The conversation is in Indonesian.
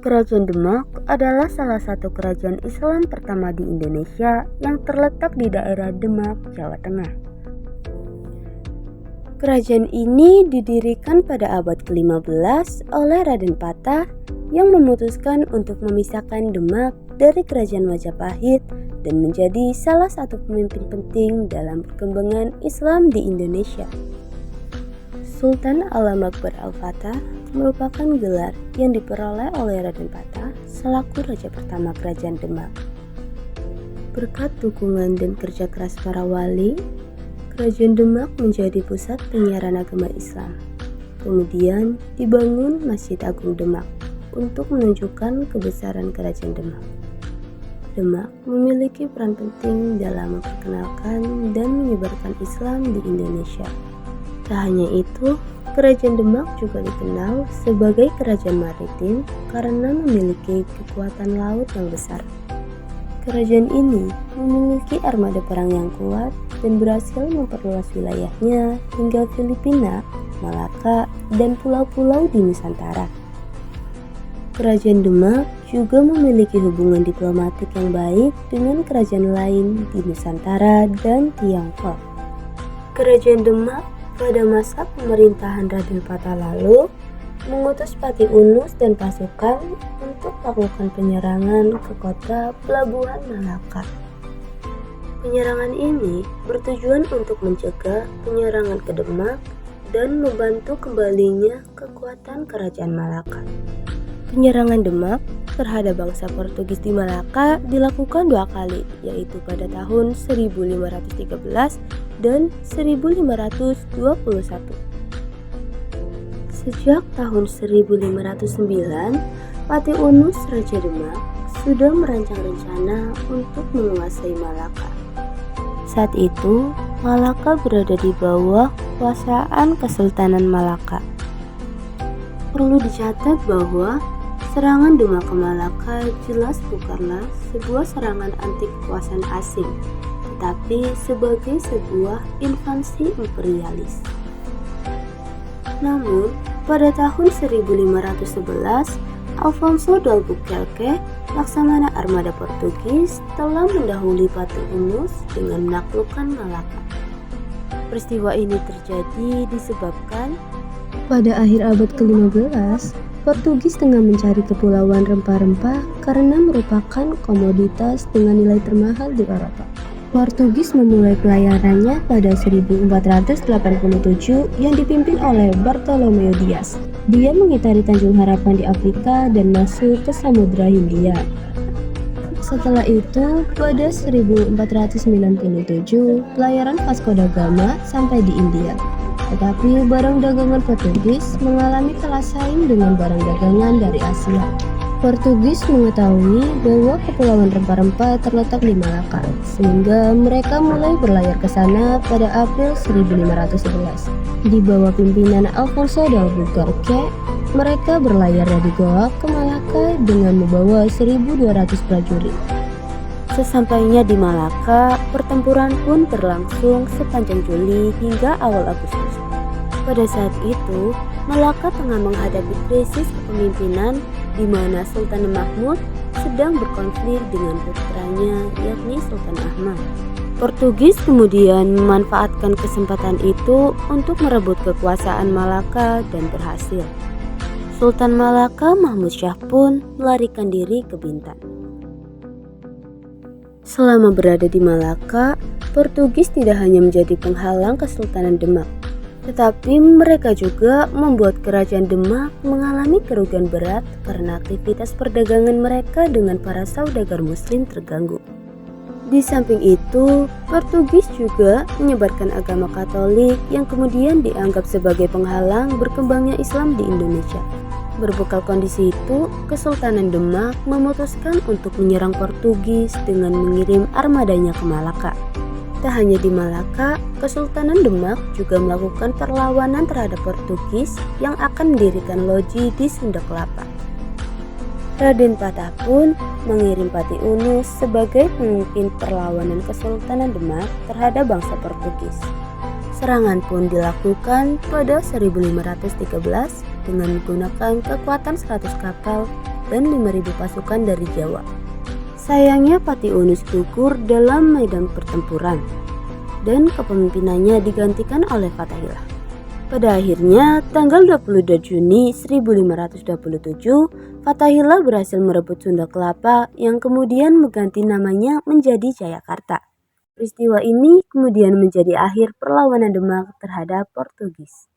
Kerajaan Demak adalah salah satu kerajaan Islam pertama di Indonesia yang terletak di daerah Demak, Jawa Tengah. Kerajaan ini didirikan pada abad ke-15 oleh Raden Patah yang memutuskan untuk memisahkan Demak dari Kerajaan Majapahit dan menjadi salah satu pemimpin penting dalam perkembangan Islam di Indonesia. Sultan Alam Akbar Al-Fatah merupakan gelar yang diperoleh oleh Raden Patah selaku raja pertama Kerajaan Demak. Berkat dukungan dan kerja keras para wali, Kerajaan Demak menjadi pusat penyiaran agama Islam. Kemudian dibangun Masjid Agung Demak untuk menunjukkan kebesaran Kerajaan Demak. Demak memiliki peran penting dalam memperkenalkan dan menyebarkan Islam di Indonesia. Tak hanya itu, Kerajaan Demak juga dikenal sebagai kerajaan maritim karena memiliki kekuatan laut yang besar. Kerajaan ini memiliki armada perang yang kuat dan berhasil memperluas wilayahnya hingga Filipina, Malaka, dan pulau-pulau di Nusantara. Kerajaan Demak juga memiliki hubungan diplomatik yang baik dengan kerajaan lain di Nusantara dan Tiongkok. Kerajaan Demak pada masa pemerintahan Raden Patah lalu mengutus Patih Unus dan pasukan untuk melakukan penyerangan ke kota pelabuhan Malaka. Penyerangan ini bertujuan untuk mencegah penyerangan ke Demak dan membantu kembalinya kekuatan Kerajaan Malaka. Penyerangan Demak terhadap bangsa Portugis di Malaka dilakukan dua kali, yaitu pada tahun 1513 dan 1521. Sejak tahun 1509, Patih Unus Raja Demak sudah merancang rencana untuk menguasai Malaka. Saat itu, Malaka berada di bawah kekuasaan Kesultanan Malaka. Perlu dicatat bahwa serangan Demak ke Malaka jelas bukanlah sebuah serangan anti kekuasaan asing, tetapi sebagai sebuah invasi imperialis. Namun, pada tahun 1511, Alfonso de Albuquerque, laksamana armada Portugis, telah mendahului Patih Unus dengan menaklukkan Malaka. Peristiwa ini terjadi disebabkan pada akhir abad ke-15, Portugis tengah mencari kepulauan rempah-rempah karena merupakan komoditas dengan nilai termahal di Eropa. Portugis memulai pelayarannya pada 1487 yang dipimpin oleh Bartolomeu Dias. Dia mengitari Tanjung Harapan di Afrika dan masuk ke Samudra Hindia. Setelah itu, pada 1497, pelayaran Vasco da Gama sampai di India. Tetapi barang dagangan Portugis mengalami kalah saing dengan barang dagangan dari Asia. Portugis mengetahui bahwa kepulauan rempah-rempah terletak di Malaka, sehingga mereka mulai berlayar ke sana pada April 1511. Di bawah pimpinan Alfonso de Albuquerque, mereka berlayar dari Goa ke Malaka dengan membawa 1.200 prajurit. Sesampainya di Malaka, pertempuran pun berlangsung sepanjang Juli hingga awal Agustus. Pada saat itu, Malaka tengah menghadapi krisis kepemimpinan di mana Sultan Mahmud sedang berkonflik dengan putranya, yakni Sultan Ahmad. Portugis kemudian memanfaatkan kesempatan itu untuk merebut kekuasaan Malaka dan berhasil. Sultan Malaka Mahmud Syah pun melarikan diri ke Bintan. Selama berada di Malaka, Portugis tidak hanya menjadi penghalang Kesultanan Demak, tetapi mereka juga membuat Kerajaan Demak mengalami kerugian berat karena aktivitas perdagangan mereka dengan para saudagar muslim terganggu. Di samping itu, Portugis juga menyebarkan agama Katolik yang kemudian dianggap sebagai penghalang berkembangnya Islam di Indonesia. Berbekal kondisi itu, Kesultanan Demak memutuskan untuk menyerang Portugis dengan mengirim armadanya ke Malaka. Tak hanya di Malaka, Kesultanan Demak juga melakukan perlawanan terhadap Portugis yang akan mendirikan loji di Sunda Kelapa. Raden Patah pun mengirim Patih Unus sebagai pemimpin perlawanan Kesultanan Demak terhadap bangsa Portugis. Serangan pun dilakukan pada 1513 dengan menggunakan kekuatan 100 kapal dan 5.000 pasukan dari Jawa. Sayangnya Pati Unus gugur dalam medan pertempuran dan kepemimpinannya digantikan oleh Fathahillah. Pada akhirnya, tanggal 22 Juni 1527, Fathahillah berhasil merebut Sunda Kelapa yang kemudian mengganti namanya menjadi Jayakarta. Peristiwa ini kemudian menjadi akhir perlawanan Demak terhadap Portugis.